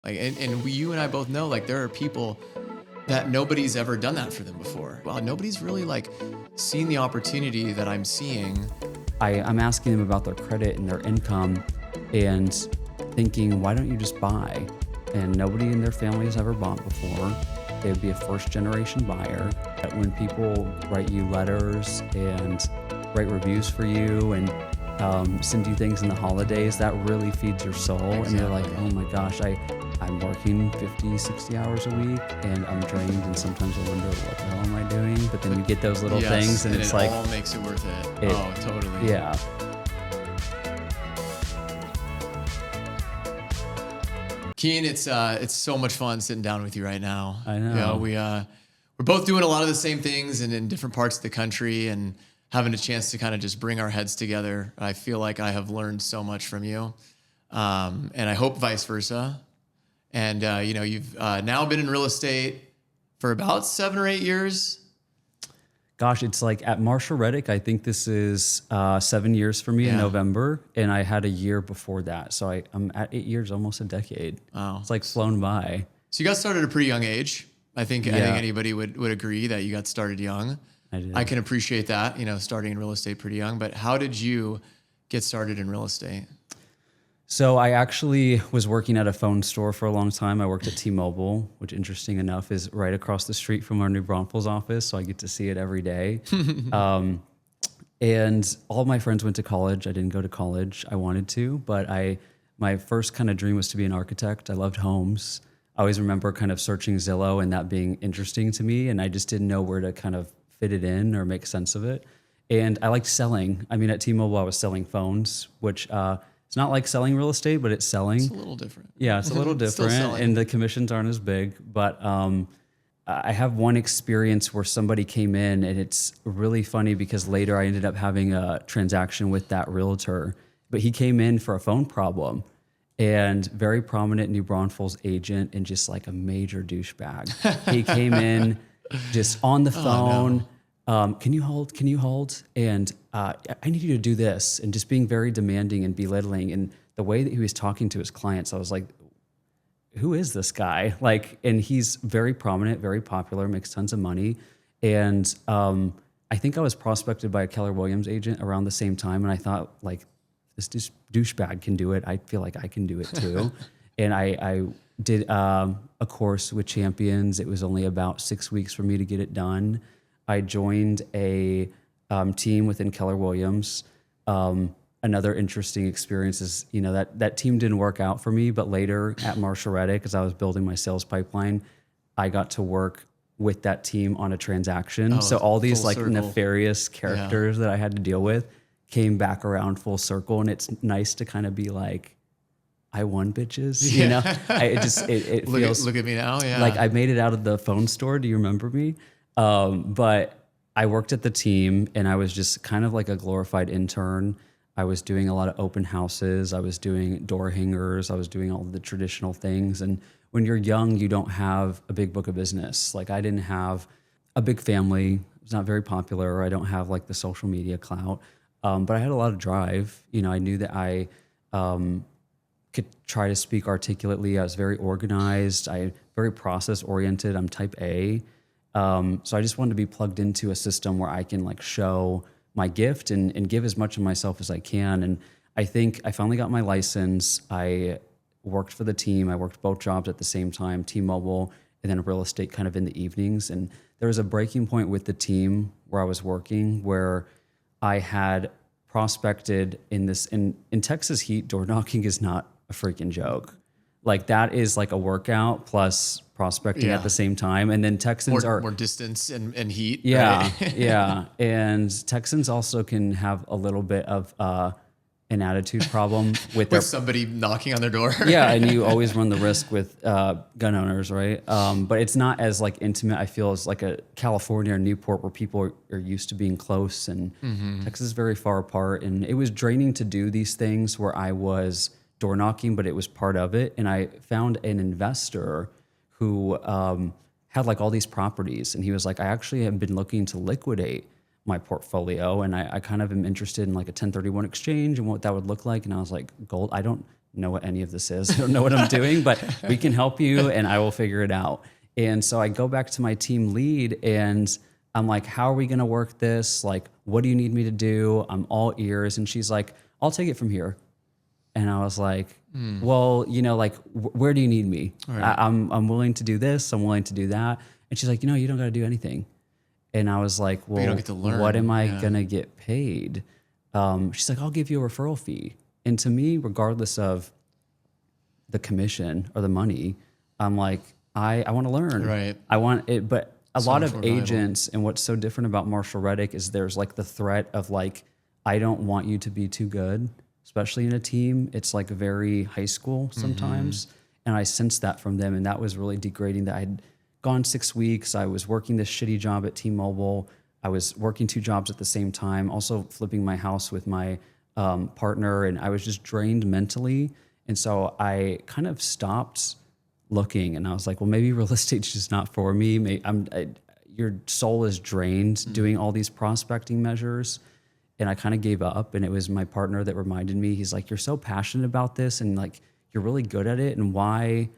Like, and you and I both know, like, there are people that nobody's ever done that for them before. Well, nobody's really like seen the opportunity that I'm seeing. I'm asking them about their credit and their income and thinking, why don't you just buy? And nobody in their family has ever bought before. They would be a first generation buyer. When people write you letters and write reviews for you and send you things in the holidays, that really feeds your soul. Exactly. And you're like, oh my gosh, I'm working 50, 60 hours a week and I'm drained, and sometimes I wonder, what the hell am I doing? But then you get those little things and it's it like, all makes it worth it. Oh, totally. Yeah. Kein, it's so much fun sitting down with you right now. I know. We're both doing a lot of the same things and in different parts of the country, and having a chance to kind of just bring our heads together. I feel like I have learned so much from you, and I hope vice versa. And you've now been in real estate for about 7 or 8 years. Gosh, it's like at Marshall Reddick, I think this is 7 years for me in November, and I had a year before that. So I'm at 8 years, almost a decade. Wow. It's like flown by. So you got started at a pretty young age. I think anybody would agree that you got started young. I did. I can appreciate that, starting in real estate pretty young. But how did you get started in real estate? So I actually was working at a phone store for a long time. I worked at T-Mobile, which, interesting enough, is right across the street from our New Braunfels office. So I get to see it every day. And all my friends went to college. I didn't go to college. I wanted to, but my first kind of dream was to be an architect. I loved homes. I always remember kind of searching Zillow and that being interesting to me. And I just didn't know where to kind of fit it in or make sense of it. And I liked selling. I mean, at T-Mobile, I was selling phones, which... it's not like selling real estate, but it's selling. It's a little different. Yeah, it's a little different, and the commissions aren't as big. But I have one experience where somebody came in, and it's really funny because later I ended up having a transaction with that realtor. But he came in for a phone problem, and very prominent New Braunfels agent, and just like a major douchebag. He came in just on the phone. No. Can you hold? And I need you to do this. And just being very demanding and belittling. And the way that he was talking to his clients, I was like, who is this guy? Like, and he's very prominent, very popular, makes tons of money. And I think I was prospected by a Keller Williams agent around the same time. And I thought, like, this douchebag can do it. I feel like I can do it too. And I did a course with Champions. It was only about 6 weeks for me to get it done. I joined a team within Keller Williams. Another interesting experience is, that team didn't work out for me, but later at Marshall Reddick, as I was building my sales pipeline, I got to work with that team on a transaction. So all these like nefarious characters that I had to deal with came back around full circle. And it's nice to kind of be like, I won, bitches. It feels look at me now. Yeah. Like I made it out of the phone store. Do you remember me? But I worked at the team, and I was just kind of like a glorified intern. I was doing a lot of open houses. I was doing door hangers. I was doing all of the traditional things. And when you're young, you don't have a big book of business. Like I didn't have a big family. It was not very popular. I don't have like the social media clout. But I had a lot of drive. I knew that I could try to speak articulately. I was very organized. Very process oriented. I'm type A. So I just wanted to be plugged into a system where I can like show my gift and give as much of myself as I can. And I think I finally got my license. I worked for the team. I worked both jobs at the same time, T-Mobile and then real estate kind of in the evenings. And there was a breaking point with the team where I was working where I had prospected in this, in Texas heat, door knocking is not a freaking joke. Like that is like a workout plus prospecting at the same time. And then Texans are more distance and heat. Yeah. Right? Yeah. And Texans also can have a little bit of an attitude problem with somebody knocking on their door. Yeah. And you always run the risk with gun owners. Right. But it's not as like intimate, I feel, as like a California or Newport where people are used to being close, and Texas is very far apart. And it was draining to do these things where I was door knocking, but it was part of it. And I found an investor who had like all these properties, and he was like, I actually have been looking to liquidate my portfolio, and I kind of am interested in like a 1031 exchange and what that would look like. And I was like, gold? I don't know what any of this is. I don't know what I'm doing, but we can help you and I will figure it out. And so I go back to my team lead and I'm like, how are we going to work this? Like, what do you need me to do? I'm all ears. And she's like, I'll take it from here. And I was like, well, like, where do you need me? Right. I'm willing to do this. I'm willing to do that. And she's like, you don't got to do anything. And I was like, well, you don't get to learn. What am I going to get paid? She's like, I'll give you a referral fee. And to me, regardless of the commission or the money, I'm like, I want to learn. Right. I want it. But a lot of valuable. agents, and what's so different about Marshall Reddick is there's like the threat of like, I don't want you to be too good, especially in a team. It's like very high school sometimes. And I sensed that from them. And that was really degrading that I'd gone 6 weeks. I was working this shitty job at T-Mobile. I was working 2 jobs at the same time, also flipping my house with my partner. And I was just drained mentally. And so I kind of stopped looking and I was like, well, maybe real estate's just not for me. Your soul is drained doing all these prospecting measures. And I kind of gave up, and it was my partner that reminded me. He's like, you're so passionate about this and like, you're really good at it. And why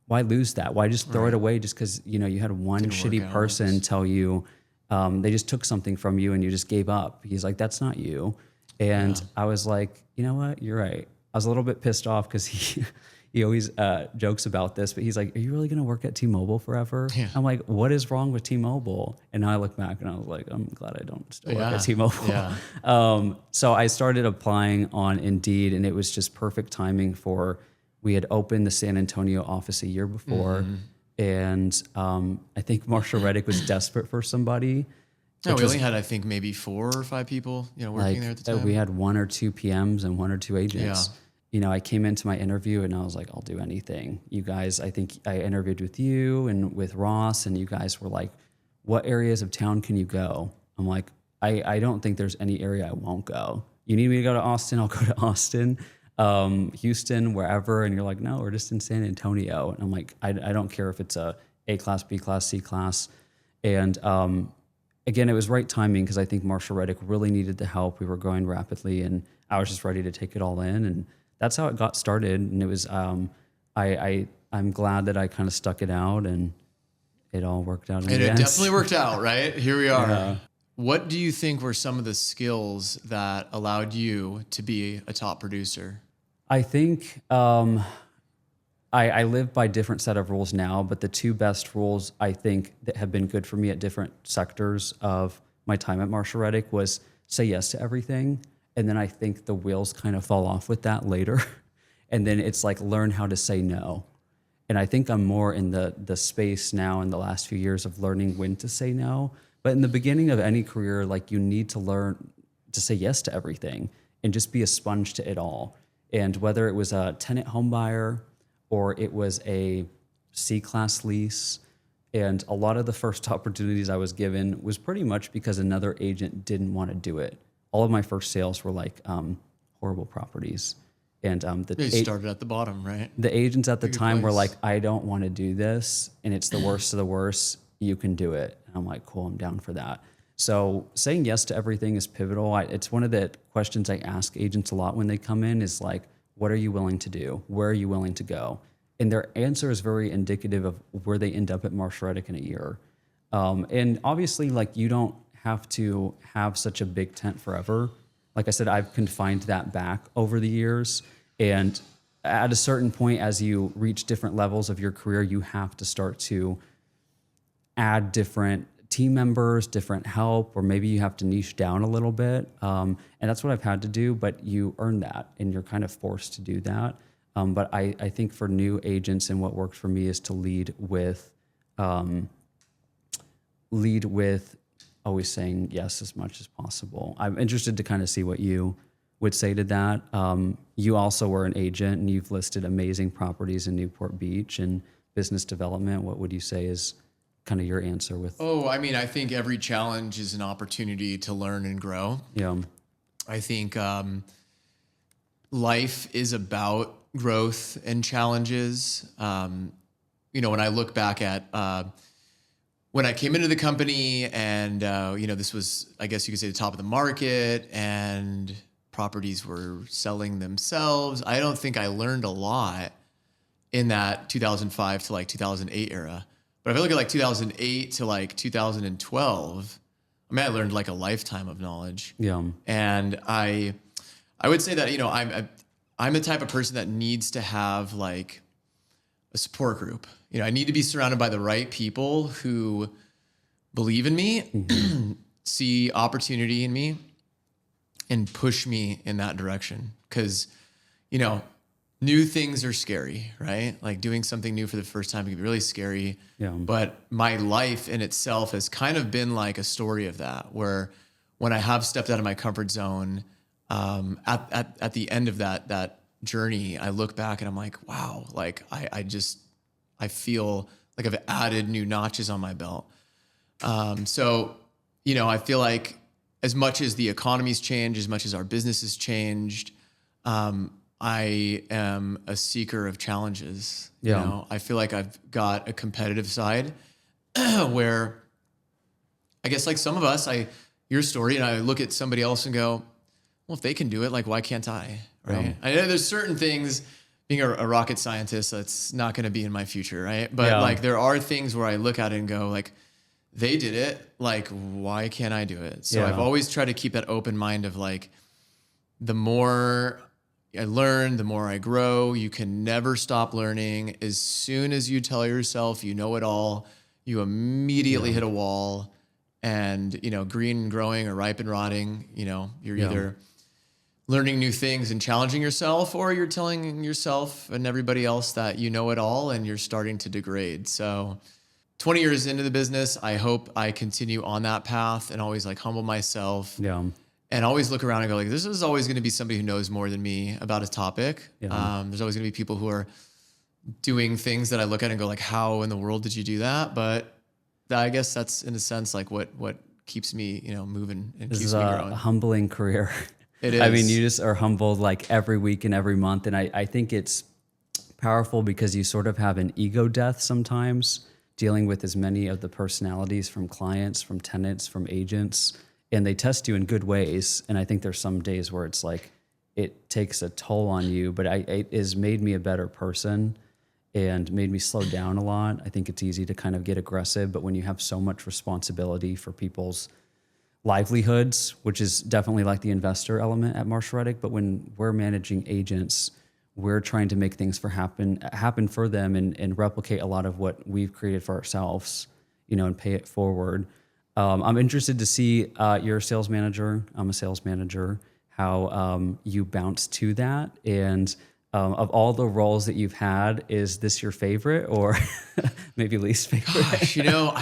lose that? Why just throw it away just because, you had one shitty person tell you, they just took something from you and you just gave up. He's like, that's not you. And I was like, you know what? You're right. I was a little bit pissed off because he always jokes about this, but he's like, are you really going to work at T-Mobile forever? Yeah. I'm like, what is wrong with T-Mobile? And now I look back and I was like, I'm glad I don't still work at T-Mobile. Yeah. So I started applying on Indeed, and it was just perfect timing we had opened the San Antonio office a year before. And I think Marshall Reddick was desperate for somebody. No, we only had, I think, maybe 4 or 5 people, working there at the time. We had 1 or 2 PMs and 1 or 2 agents. Yeah. I came into my interview and I was like, I'll do anything. You guys, I think I interviewed with you and with Ross, and you guys were like, what areas of town can you go? I'm like, I don't think there's any area I won't go. You need me to go to Austin? I'll go to Austin. Houston, wherever. And you're like, no, we're just in San Antonio. And I'm like, I don't care if it's a class, B class, C class. And again, it was right timing because I think Marshall Reddick really needed the help. We were growing rapidly and I was just ready to take it all in. And that's how it got started. And it was, I'm glad that I kind of stuck it out and it all worked out. And it definitely worked out, right? Here we are. Yeah. What do you think were some of the skills that allowed you to be a top producer? I think I live by different set of rules now, but the 2 best rules I think that have been good for me at different sectors of my time at Marshall Reddick was say yes to everything. And then I think the wheels kind of fall off with that later. And then it's like learn how to say no. And I think I'm more in the space now in the last few years of learning when to say no. But in the beginning of any career, like you need to learn to say yes to everything and just be a sponge to it all. And whether it was a tenant home buyer or it was a C-class lease, and a lot of the first opportunities I was given was pretty much because another agent didn't want to do it. All of my first sales were like horrible properties. And you started at the bottom, right? The agents at the time were like, I don't want to do this. And it's the worst of the worst. You can do it. And I'm like, cool, I'm down for that. So saying yes to everything is pivotal. It's one of the questions I ask agents a lot when they come in is like, what are you willing to do? Where are you willing to go? And their answer is very indicative of where they end up at Marshall Reddick in a year. And obviously, like you don't have to have such a big tent forever. Like I said, I've confined that back over the years. And at a certain point, as you reach different levels of your career, you have to start to add different team members, different help, or maybe you have to niche down a little bit. And that's what I've had to do, but you earn that and you're kind of forced to do that. But I think for new agents and what worked for me is to lead with always saying yes as much as possible. I'm interested to kind of see what you would say to that. You also were an agent and you've listed amazing properties in Newport Beach and business development. What would you say is kind of your answer with? I think every challenge is an opportunity to learn and grow. Yeah. I think life is about growth and challenges. When I look back at when I came into the company and, this was, I guess you could say, the top of the market and properties were selling themselves. I don't think I learned a lot in that 2005 to like 2008 era. But if I look at like 2008 to like 2012, I mean, I learned like a lifetime of knowledge. Yeah. And I would say that, you know, I'm the type of person that needs to have like a support group. You know, I need to be surrounded by the right people who believe in me, see opportunity in me, and push me in that direction. Because, you know, new things are scary, right? Like doing something new for the first time can be really scary. Yeah. But my life in itself has kind of been like a story of that, where when I have stepped out of my comfort zone, at the end of that journey, I look back and I'm like, wow, like I feel like I've added new notches on my belt. So, you know, I feel like as much as the economy's changed, as much as our business has changed, I am a seeker of challenges. Yeah. You know, I feel like I've got a competitive side where I guess like some of us, your story, and I look at somebody else and go, well, if they can do it, like, why can't I? Right. I know there's certain things, being a rocket scientist, that's not going to be in my future. Right. But like, there are things where I look at it and go like, they did it. Like, why can't I do it? So I've always tried to keep that open mind of like, the more I learn, the more I grow. You can never stop learning. As soon as you tell yourself you know it all, you immediately hit a wall. And, you know, green and growing or ripe and rotting, you know, you're either learning new things and challenging yourself, or you're telling yourself and everybody else that you know it all and you're starting to degrade. So 20 years into the business, I hope I continue on that path and always like humble myself. Yeah. And always look around and go like, this is always going to be somebody who knows more than me about a topic. Yeah. There's always going to be people who are doing things that I look at and go like, how in the world did you do that? But I guess that's in a sense like what keeps me, you know, moving and This keeps is me a growing. humbling career. It is. I mean, you just are humbled like every week and every month. And I think it's powerful because you sort of have an ego death sometimes, dealing with as many of the personalities from clients, from tenants, from agents, and they test you in good ways. And I think there's some days where it's like, it takes a toll on you, but it has made me a better person and made me slow down a lot. I think it's easy to kind of get aggressive, but when you have so much responsibility for people's livelihoods, which is definitely like the investor element at Marshall Reddick, but when we're managing agents, we're trying to make things happen for them and replicate a lot of what we've created for ourselves, you know, and pay it forward. I'm interested to see you're a sales manager. I'm a sales manager. How you bounce to that, and of all the roles that you've had, is this your favorite or maybe least favorite? Gosh, you know,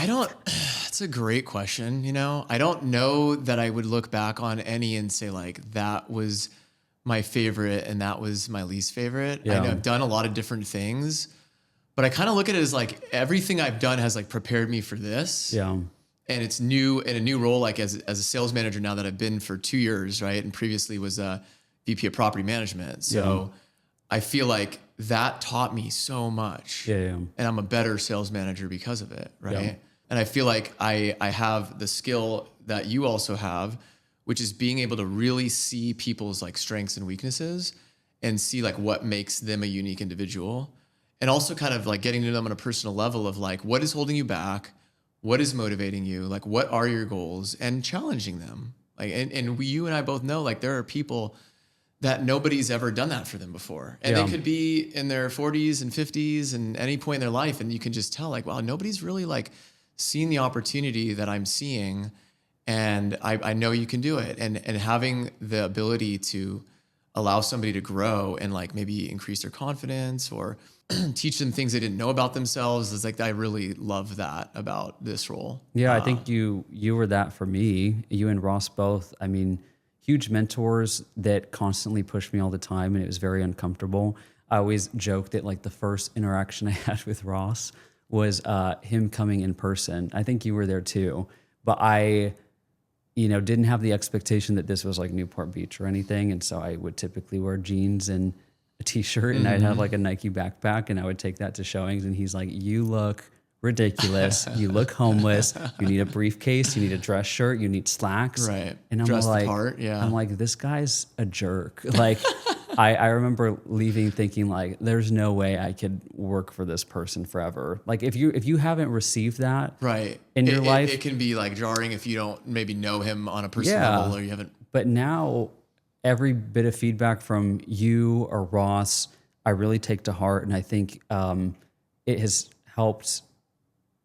that's a great question. You know, I don't know that I would look back on any and say like, that was my favorite and that was my least favorite. Yeah. I know I've done a lot of different things, but I kind of look at it as like everything I've done has like prepared me for this. Yeah. And it's new in a new role, like as a sales manager now that I've been for 2 years, right? And previously was a VP of property management. So I feel like that taught me so much. Yeah. And I'm a better sales manager because of it, right? Yeah. And I feel like I have the skill that you also have, which is being able to really see people's like strengths and weaknesses and see like what makes them a unique individual. And also kind of like getting to them on a personal level of like, what is holding you back? What is motivating you? Like, what are your goals? And challenging them. Like, and you and I both know, like, there are people that nobody's ever done that for them before. And they could be in their 40s and 50s and any point in their life. And you can just tell like, wow, nobody's really like seen the opportunity that I'm seeing. And I know you can do it. And having the ability to allow somebody to grow and like maybe increase their confidence or teach them things they didn't know about themselves is like, I really love that about this role. Yeah, I think you were that for me. You and Ross both. I mean, huge mentors that constantly pushed me all the time, and it was very uncomfortable. I always joke that like the first interaction I had with Ross was him coming in person. I think you were there too, but I, you know, didn't have the expectation that this was like Newport Beach or anything, and so I would typically wear jeans and a t-shirt, and I'd have like a Nike backpack, and I would take that to showings, and he's like, "You look ridiculous. You look homeless. You need a briefcase. You need a dress shirt. You need slacks. Right. And I'm Dress the like, part, yeah. I'm like, this guy's a jerk. Like, I remember leaving thinking like, there's no way I could work for this person forever. Like if you haven't received that Right. in your life, it can be like jarring if you don't maybe know him on a personal Yeah. level, or you haven't. but now every bit of feedback from you or Ross, I really take to heart. And I think it has helped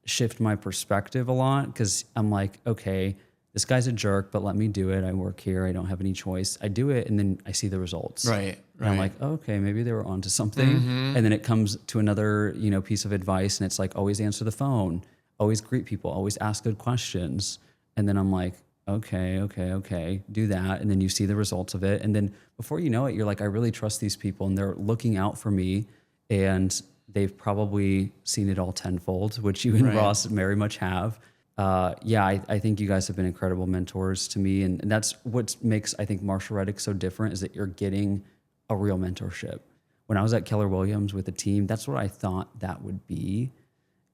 shift my perspective a lot, because I'm like, okay, this guy's a jerk, but let me do it. I work here. I don't have any choice. I do it, and then I see the results. Right. And I'm like, okay, maybe they were onto something. And then it comes to another, piece of advice, and it's like, always answer the phone, always greet people, always ask good questions. And then I'm like, okay, do that. And then you see the results of it. And then before you know it, you're like, I really trust these people, and they're looking out for me, and they've probably seen it all tenfold, which you and Right. Ross very much have. I think you guys have been incredible mentors to me. And that's what makes, I think, Marshall Reddick so different, is that you're getting a real mentorship. When I was at Keller Williams with the team, that's what I thought that would be.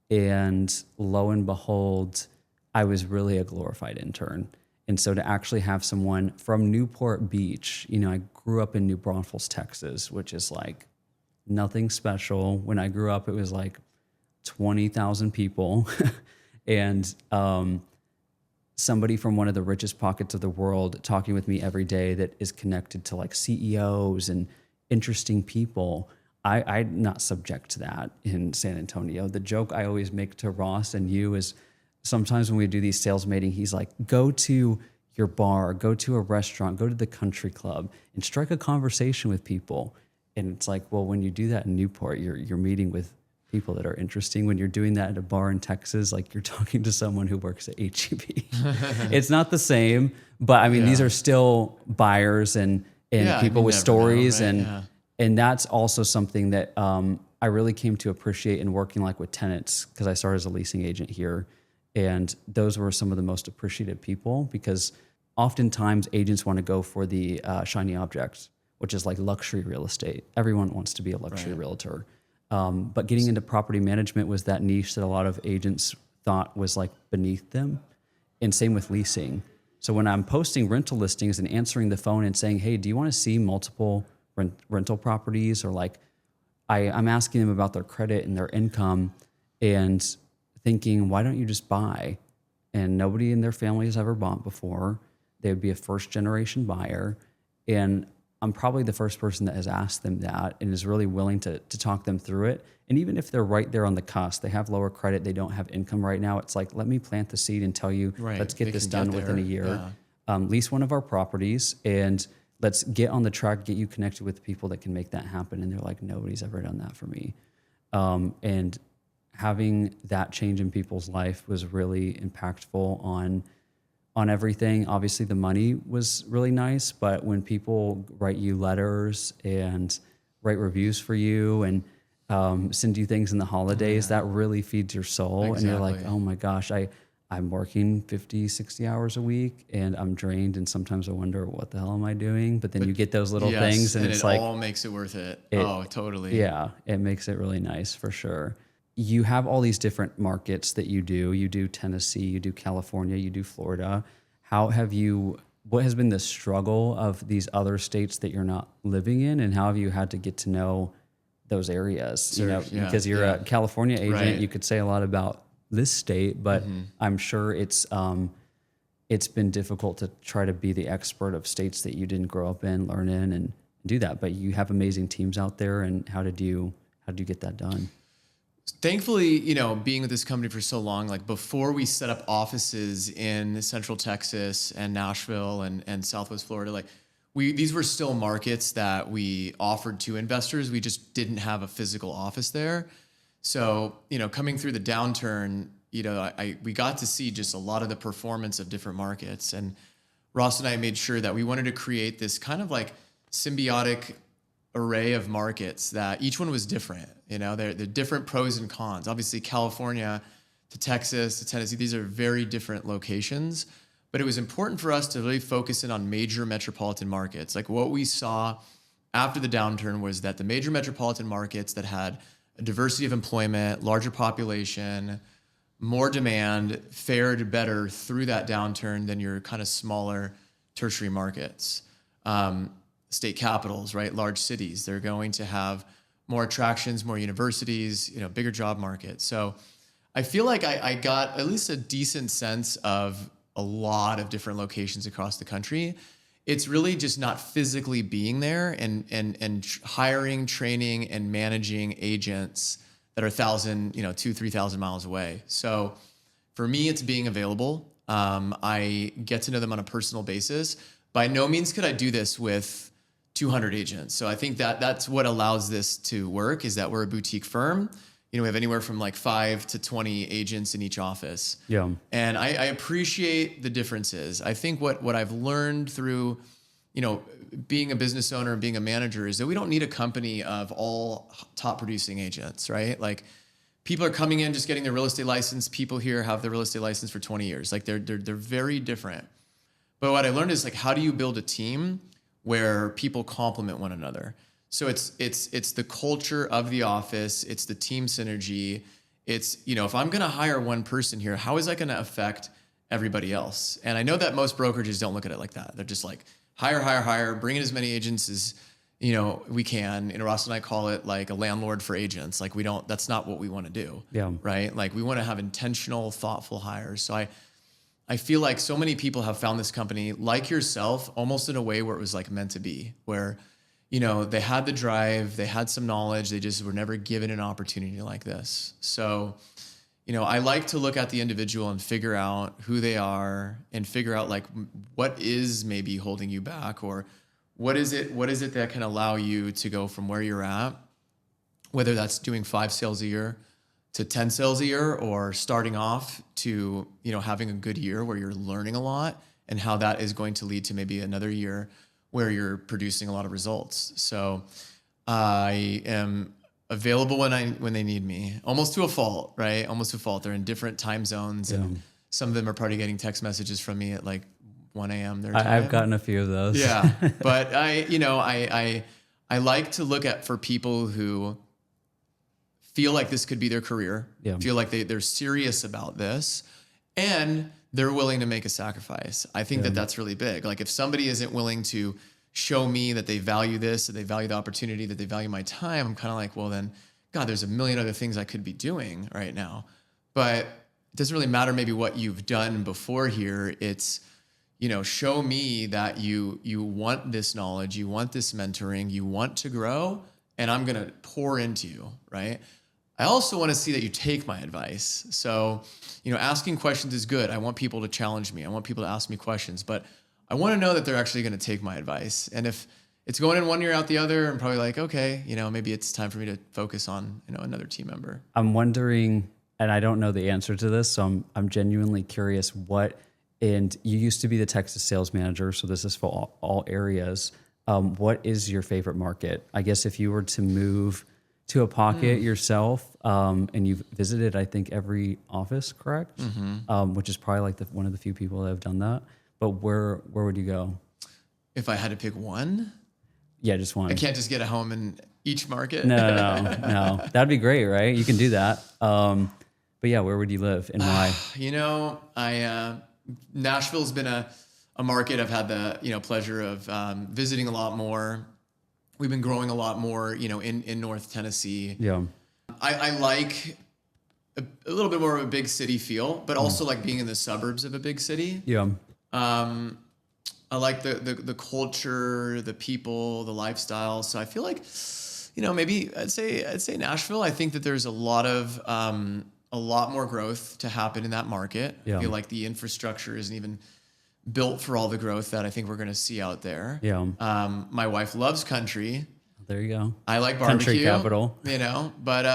And lo and behold, I was really a glorified intern. And so to actually have someone from Newport Beach, I grew up in New Braunfels, Texas, which is like nothing special. When I grew up, it was like 20,000 people. And somebody from one of the richest pockets of the world talking with me every day that is connected to like CEOs and interesting people. I'm not subject to that in San Antonio. The joke I always make to Ross and you is sometimes when we do these sales meetings, he's like, go to your bar, go to a restaurant, go to the country club and strike a conversation with people. And it's like, well, when you do that in Newport, you're meeting with people that are interesting. When you're doing that at a bar in Texas, like you're talking to someone who works at HEB. It's not the same, but I mean, these are still buyers and people with stories. Know, right? And that's also something that I really came to appreciate in working like with tenants, because I started as a leasing agent here. And those were some of the most appreciative people, because oftentimes agents want to go for the shiny objects, which is like luxury real estate. Everyone wants to be a luxury realtor. But getting into property management was that niche that a lot of agents thought was like beneath them. And same with leasing. So when I'm posting rental listings and answering the phone and saying, hey, do you want to see multiple rental properties? Or like I'm asking them about their credit and their income and thinking, why don't you just buy? And nobody in their family has ever bought before. They would be a first generation buyer. And I'm probably the first person that has asked them that and is really willing to talk them through it. And even if they're right there on the cusp, they have lower credit, they don't have income right now, it's like, let me plant the seed and tell you, let's get this done within a year. Lease one of our properties and let's get on the track, get you connected with people that can make that happen. And they're like, nobody's ever done that for me. And having that change in people's life was really impactful on everything. Obviously the money was really nice, but when people write you letters and write reviews for you and send you things in the holidays, that really feeds your soul. Exactly. And you're like, oh my gosh, I'm working 50, 60 hours a week and I'm drained. And sometimes I wonder, what the hell am I doing? But then you get those little things and it's it like, all makes it worth it. Oh, totally. Yeah, it makes it really nice for sure. You have all these different markets that you do. You do Tennessee, you do California, you do Florida. What has been the struggle of these other states that you're not living in, and how have you had to get to know those areas? Because you're a California agent, you could say a lot about this state, but I'm sure it's been difficult to try to be the expert of states that you didn't grow up in, learn in, and do that. But you have amazing teams out there, and how did you get that done? Thankfully, being with this company for so long, like before we set up offices in Central Texas and Nashville and Southwest Florida, like these were still markets that we offered to investors. We just didn't have a physical office there. So, coming through the downturn, we got to see just a lot of the performance of different markets. And Ross and I made sure that we wanted to create this kind of like symbiotic array of markets that each one was different. They're different pros and cons. Obviously, California to Texas to Tennessee, these are very different locations. But it was important for us to really focus in on major metropolitan markets. Like what we saw after the downturn was that the major metropolitan markets that had a diversity of employment, larger population, more demand, fared better through that downturn than your kind of smaller tertiary markets. State capitals, right? Large cities, they're going to have more attractions, more universities, bigger job market. So I feel like I got at least a decent sense of a lot of different locations across the country. It's really just not physically being there and hiring, training, and managing agents that are 2,000-3,000 miles away. So for me, it's being available. I get to know them on a personal basis. By no means could I do this with 200 agents. So I think that's what allows this to work, is that we're a boutique firm. We have anywhere from like 5 to 20 agents in each office. Yeah. And I appreciate the differences. I think what I've learned through, being a business owner and being a manager is that we don't need a company of all top producing agents, right? Like, people are coming in just getting their real estate license. People here have their real estate license for 20 years. Like, they're very different. But what I learned is, like, how do you build a team where people complement one another? So it's the culture of the office. It's the team synergy. It's, if I'm going to hire one person here, how is that going to affect everybody else? And I know that most brokerages don't look at it like that. They're just like, hire, bring in as many agents as, we can. Ross and I call it like a landlord for agents. Like, that's not what we want to do. Yeah. Right. Like, we want to have intentional, thoughtful hires. So I feel like so many people have found this company, like yourself, almost in a way where it was like meant to be, where, they had the drive, they had some knowledge, they just were never given an opportunity like this. So, I like to look at the individual and figure out who they are and figure out like what is maybe holding you back, or what is it that can allow you to go from where you're at, whether that's doing 5 sales a year to 10 sales a year, or starting off to, having a good year where you're learning a lot, and how that is going to lead to maybe another year where you're producing a lot of results. So I am available when they need me, almost to a fault, right? Almost to a fault. They're in different time zones, and some of them are probably getting text messages from me at like 1 a.m. their time. I've gotten a few of those. Yeah. But I like to look at for people who feel like this could be their career, feel like they're serious about this, and they're willing to make a sacrifice. I think that's really big. Like, if somebody isn't willing to show me that they value this, that they value the opportunity, that they value my time, I'm kind of like, well then, God, there's a million other things I could be doing right now. But it doesn't really matter maybe what you've done before here. It's, show me that you want this knowledge, you want this mentoring, you want to grow, and I'm going to pour into you, right? I also want to see that you take my advice. So, asking questions is good. I want people to challenge me. I want people to ask me questions, but I want to know that they're actually going to take my advice. And if it's going in one ear out the other, I'm probably like, okay, maybe it's time for me to focus on, another team member. I'm wondering, and I don't know the answer to this, so I'm genuinely curious and you used to be the Texas sales manager, so this is for all areas. What is your favorite market? I guess if you were to move to a pocket yourself, and you've visited, I think, every office, correct? Mm-hmm. Which is probably like one of the few people that have done that. But where would you go? If I had to pick one? Yeah, just one. I can't just get a home in each market. No. That'd be great, right? You can do that. But yeah, where would you live and why? Nashville's been a market I've had the pleasure of visiting a lot more. We've been growing a lot more, in North Tennessee. Yeah. I like a little bit more of a big city feel, but also like being in the suburbs of a big city. Yeah. I like the culture, the people, the lifestyle. So I feel like, maybe I'd say Nashville. I think that there's a lot more growth to happen in that market. Yeah. I feel like the infrastructure isn't even built for all the growth that I think we're going to see out there. Yeah. My wife loves country. There you go. I like barbecue. Country capital. But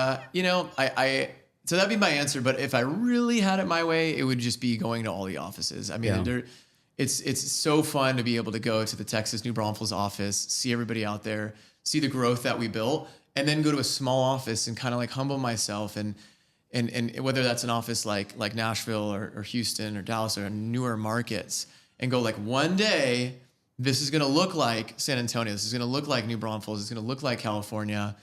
so that'd be my answer. But if I really had it my way, it would just be going to all the offices. I mean, it's so fun to be able to go to the Texas New Braunfels office, see everybody out there, see the growth that we built, and then go to a small office and kind of like humble myself and whether that's an office like Nashville or Houston or Dallas or newer markets, and go like, one day this is going to look like San Antonio. This is going to look like New Braunfels. It's going to look like California.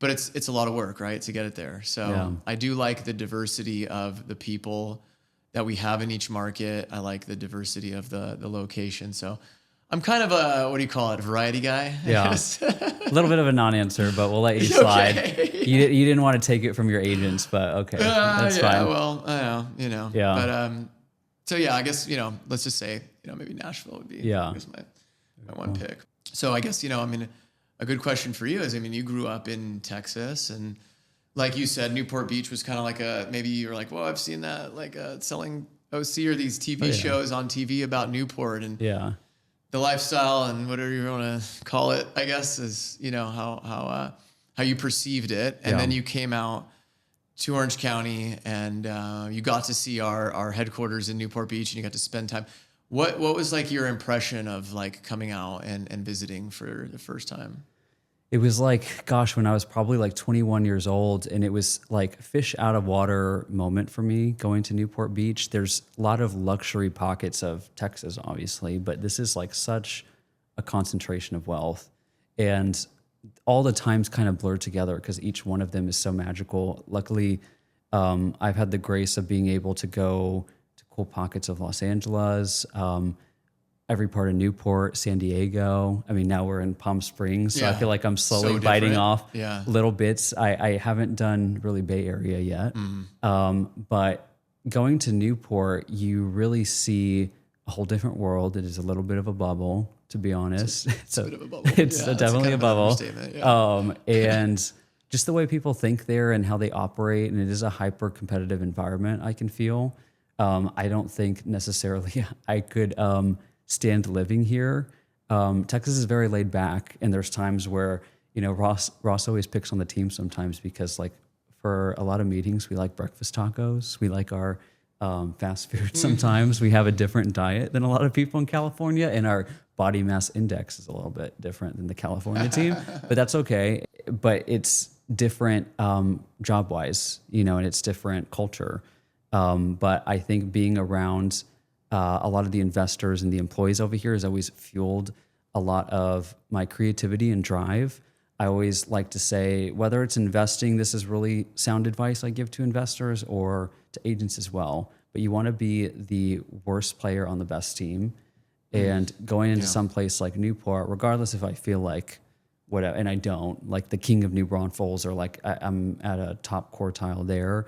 but it's a lot of work, right, to get it there. So I do like the diversity of the people that we have in each market. I like the diversity of the location. So I'm kind of a, what do you call it, a variety guy? Yeah. A little bit of a non-answer, but we'll let you slide. Okay. You didn't want to take it from your agents, but okay, that's fine. Well, I know, Yeah. But so yeah, I guess let's just say maybe Nashville would be I guess my one pick. So I guess I mean a good question for you is you grew up in Texas and like you said, Newport Beach was kind of like maybe you're like, well, I've seen that like selling OC or these TV shows on TV about Newport and the lifestyle and whatever you want to call it, I guess, is how you perceived it, and then you came out to Orange County and you got to see our headquarters in Newport Beach, and you got to spend time. What was like your impression of like coming out and visiting for the first time? It was like, gosh, when I was probably like 21 years old, and it was like fish out of water moment for me going to Newport Beach. There's a lot of luxury pockets of Texas, obviously, but this is like such a concentration of wealth. And all the times kind of blur together because each one of them is so magical. Luckily, I've had the grace of being able to go to cool pockets of Los Angeles, every part of Newport, San Diego. I mean, now we're in Palm Springs, so I feel like I'm slowly biting off little bits. I haven't done really Bay Area yet, but going to Newport, you really see a whole different world. It is a little bit of a bubble, to be honest. It's a bit of a bubble. It's definitely a bubble. Yeah. And just the way people think there and how they operate, and it is a hyper competitive environment. I can feel. I don't think necessarily I could stand living here. Texas is very laid back, and there's times where Ross always picks on the team sometimes because like for a lot of meetings we like breakfast tacos, we like our fast food. Sometimes we have a different diet than a lot of people in California, and our body mass index is a little bit different than the California team, but that's okay. But it's different job wise, and it's different culture. But I think being around a lot of the investors and the employees over here has always fueled a lot of my creativity and drive. I always like to say, whether it's investing, this is really sound advice I give to investors or to agents as well, but you want to be the worst player on the best team. And going into some place like Newport, regardless if I feel like whatever, and I don't, like the king of New Braunfels or like I'm at a top quartile there,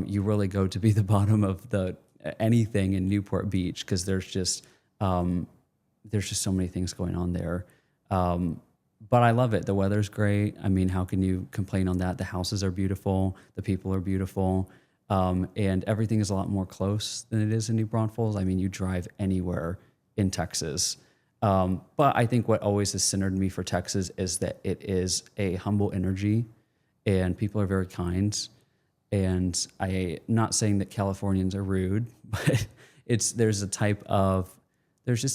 you really go to be the bottom of the anything in Newport Beach because there's just so many things going on there. But I love it. The weather's great. I mean, how can you complain on that? The houses are beautiful. The people are beautiful. And everything is a lot more close than it is in New Braunfels. I mean, you drive anywhere in Texas. But I think what always has centered me for Texas is that it is a humble energy and people are very kind. And I'm not saying that Californians are rude, but there's just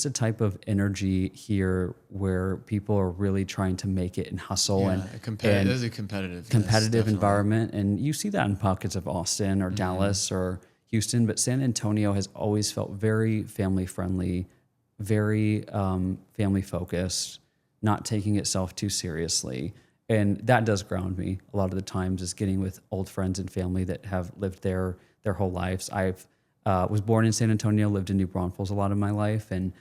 a type of energy here where people are really trying to make it and hustle there's a competitive environment. And you see that in pockets of Austin or Dallas or Houston, but San Antonio has always felt very family friendly, very family focused, not taking itself too seriously. And that does ground me a lot of the times, is getting with old friends and family that have lived there their whole lives. I've was born in San Antonio, lived in New Braunfels a lot of my life, and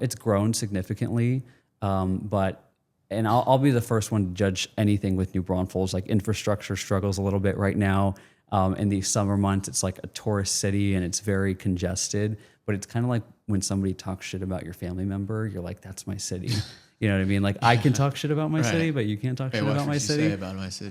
it's grown significantly. But I'll be the first one to judge anything with New Braunfels. Like infrastructure struggles a little bit right now. In these summer months, it's like a tourist city and it's very congested. But it's kind of like when somebody talks shit about your family member, you're like, that's my city. You know what I mean? Like I can talk shit about my city, but you can't talk shit about my city. Say about my city.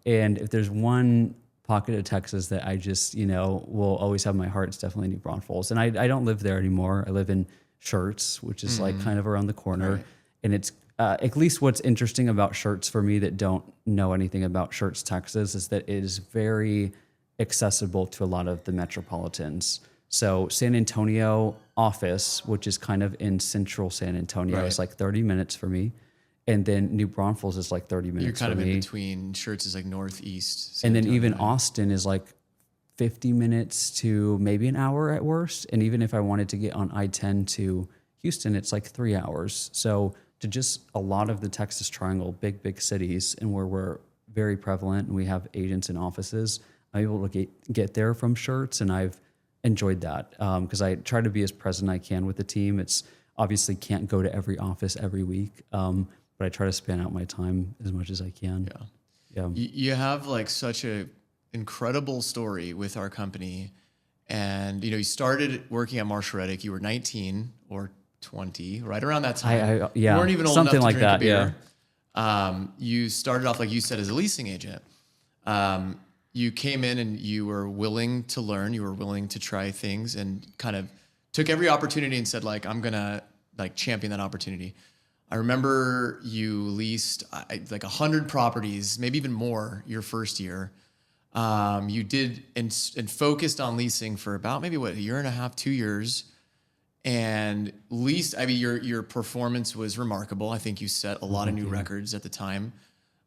And if there's one pocket of Texas that I just, will always have in my heart, it's definitely New Braunfels. And I don't live there anymore. I live in Schertz, which is like kind of around the corner. Right. And it's at least what's interesting about Schertz for me that don't know anything about Schertz, Texas, is that it is very accessible to a lot of the metropolitans. So San Antonio office, which is kind of in central San Antonio, is like 30 minutes for me. And then New Braunfels is like 30 minutes You're kind for of me. in between. Schertz is like northeast. And then even Austin is like 50 minutes to maybe an hour at worst. And even if I wanted to get on I-10 to Houston, it's like 3 hours. So to just a lot of the Texas Triangle, big cities, and where we're very prevalent, and we have agents in offices. I'm able to get there from shirts, and I've enjoyed that because I try to be as present I can with the team. It's obviously can't go to every office every week, but I try to span out my time as much as I can. Yeah. You have like such a incredible story with our company. And, you started working at Marshall Reddick. You were 19 or 20, right around that time. You weren't even old something enough like to drink that, a beer. You started off, like you said, as a leasing agent. You came in and you were willing to learn. You were willing to try things and kind of took every opportunity and said, like, I'm going to like champion that opportunity. I remember you leased like 100 properties, maybe even more your first year. You did and focused on leasing for about maybe a year and a half, 2 years, and your performance was remarkable. I think you set a lot of new records at the time.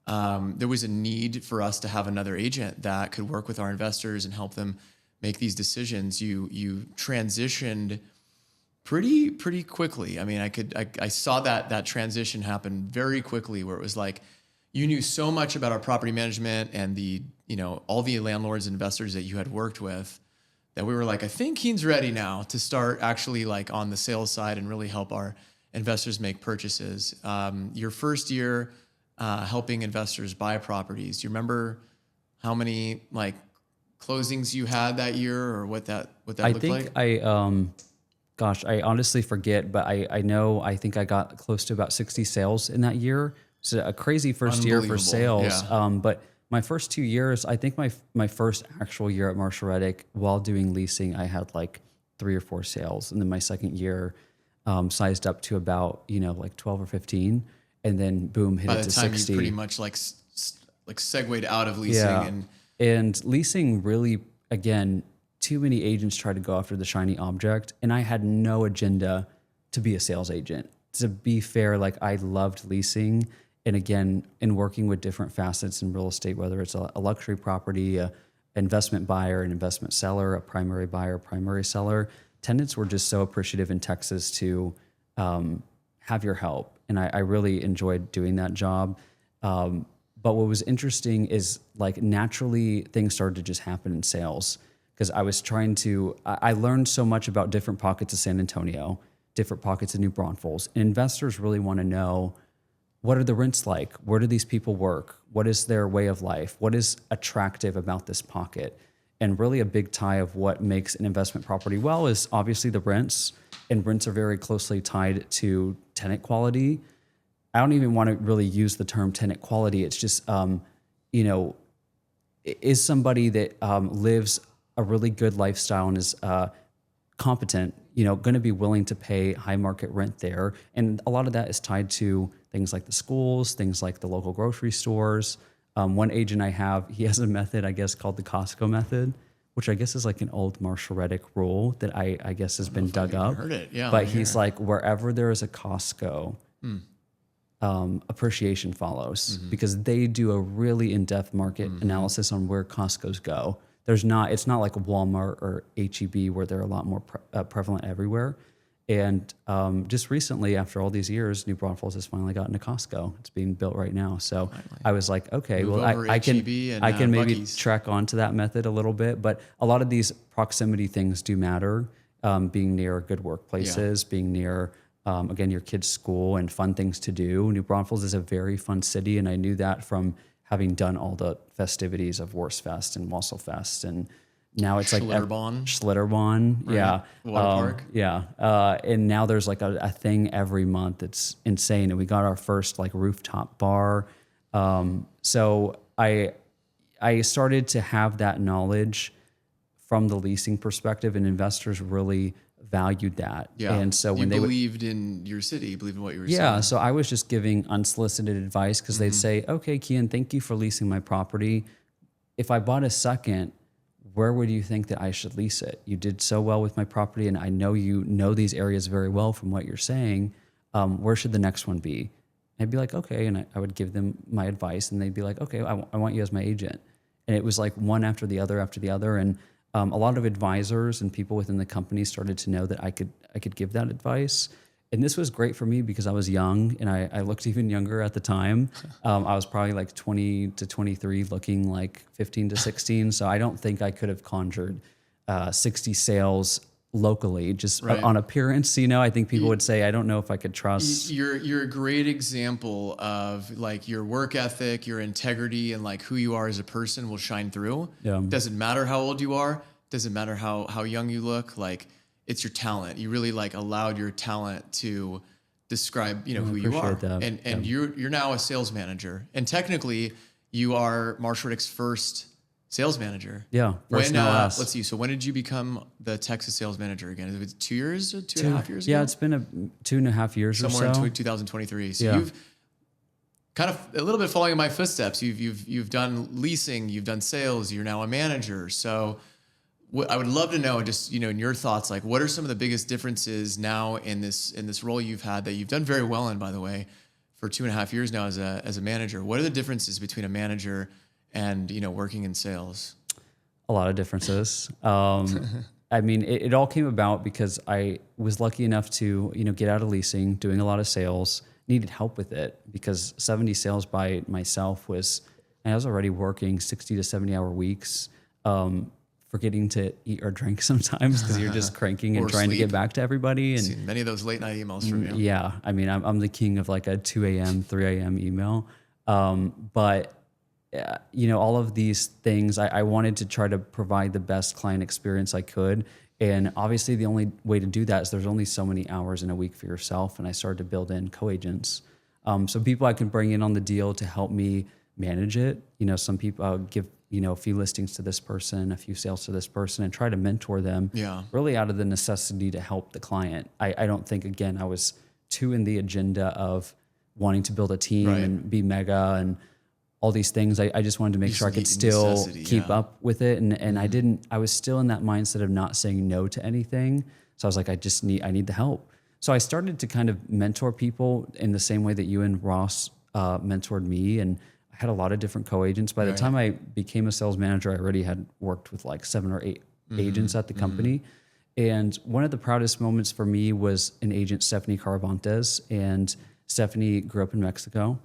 There was a need for us to have another agent that could work with our investors and help them make these decisions. You transitioned pretty quickly. I mean, I saw that transition happen very quickly, where it was like you knew so much about our property management and all the landlords and investors that you had worked with, that we were like, I think Kein's ready now to start actually like on the sales side and really help our investors make purchases. Your first year helping investors buy properties, do you remember how many like closings you had that year, or what that looked like? I honestly forget, but I think I got close to about 60 sales in that year. So a crazy first year for sales. Yeah. But my first 2 years, I think my first actual year at Marshall Reddick, while doing leasing, I had like 3 or 4 sales. And then my second year sized up to about, like 12 or 15. And then boom, hit it to 60. By the time you pretty much like segued out of leasing. And leasing really, again, too many agents try to go after the shiny object. And I had no agenda to be a sales agent. To be fair, like I loved leasing. And again, in working with different facets in real estate, whether it's a luxury property, a investment buyer, an investment seller, a primary buyer, primary seller, tenants were just so appreciative in Texas to have your help. And I really enjoyed doing that job. But what was interesting is like naturally things started to just happen in sales, because I learned so much about different pockets of San Antonio, different pockets of New Braunfels. And investors really want to know, what are the rents like? Where do these people work? What is their way of life? What is attractive about this pocket? And really a big tie of what makes an investment property well is obviously the rents, and rents are very closely tied to tenant quality. I don't even want to really use the term tenant quality. It's just, is somebody that lives a really good lifestyle and is competent, going to be willing to pay high market rent there. And a lot of that is tied to things like the schools, things like the local grocery stores. One agent I have, he has a method, I guess, called the Costco method, which I guess is like an old Marshall Reddick rule that I guess has been dug up. Heard it, yeah. But he's like, wherever there is a Costco, appreciation follows, because they do a really in-depth market analysis on where Costco's go. It's not like a Walmart or HEB where they're a lot more prevalent everywhere. And just recently, after all these years, New Braunfels has finally gotten a Costco. It's being built right now. So finally. I was like, okay, I can maybe Buc-ee's. track onto that method a little bit. But a lot of these proximity things do matter. Being near good workplaces, being near, again, your kids' school and fun things to do. New Braunfels is a very fun city, and I knew that from having done all the festivities of Wurst Fest and Wassel Fest, and now it's Schlitterbahn, right. Yeah, Water park, and now there's like a thing every month. It's insane, and we got our first like rooftop bar. So I started to have that knowledge from the leasing perspective, and investors really valued that. Yeah. And so when they believed in your city, believed in what you were saying. Yeah. So I was just giving unsolicited advice, because they'd say, okay, Kein, thank you for leasing my property. If I bought a second, where would you think that I should lease it? You did so well with my property, and I know you know these areas very well from what you're saying. Where should the next one be? And I'd be like, okay. And I would give them my advice, and they'd be like, okay, I want you as my agent. And it was like one after the other. And a lot of advisors and people within the company started to know that I could give that advice. And this was great for me because I was young and I looked even younger at the time. I was probably like 20 to 23, looking like 15 to 16. So I don't think I could have conjured 60 sales locally just on appearance. I think people would say, I don't know if I could trust. You're a great example of like your work ethic, your integrity, and like who you are as a person will shine through. Yeah. Doesn't matter how old you are. Doesn't matter how young you look. Like, it's your talent. You really like allowed your talent to describe, who you are. That. And you're now a sales manager. And technically you are Marshall Reddick's first sales manager. Yeah. When, let's see. So when did you become the Texas sales manager again? Is it 2 years or 2.5 years ago? Yeah, it's been 2.5 years or so. Somewhere in 2023. So you've kind of a little bit following in my footsteps. You've done leasing, you've done sales, you're now a manager. So I would love to know, just in your thoughts, like what are some of the biggest differences now in this role you've had that you've done very well in, by the way, for 2.5 years now as a manager. What are the differences between a manager and working in sales? A lot of differences. I mean, it all came about because I was lucky enough to get out of leasing, doing a lot of sales. Needed help with it because 70 sales by myself I was already working 60 to 70 hour weeks. Forgetting to eat or drink sometimes because you're just cranking and trying to get back to everybody. And seen many of those late night emails from you. Yeah. I mean, I'm the king of like a 2 a.m., 3 a.m. email. But all of these things, I wanted to try to provide the best client experience I could. And obviously the only way to do that is there's only so many hours in a week for yourself. And I started to build in co-agents. So people I can bring in on the deal to help me manage it. Some people I'll give a few listings to this person, a few sales to this person, and try to mentor them really out of the necessity to help the client. I don't think, again, I was too in the agenda of wanting to build a team and be mega and all these things. I just wanted to make sure I could still keep up with it. And I was still in that mindset of not saying no to anything. So I was like, I need the help. So I started to kind of mentor people in the same way that you and Ross mentored me. And had a lot of different co-agents. By the time I became a sales manager, I already had worked with like 7 or 8 agents at the company. And one of the proudest moments for me was an agent, Stephanie Caravantes. And Stephanie grew up in Mexico.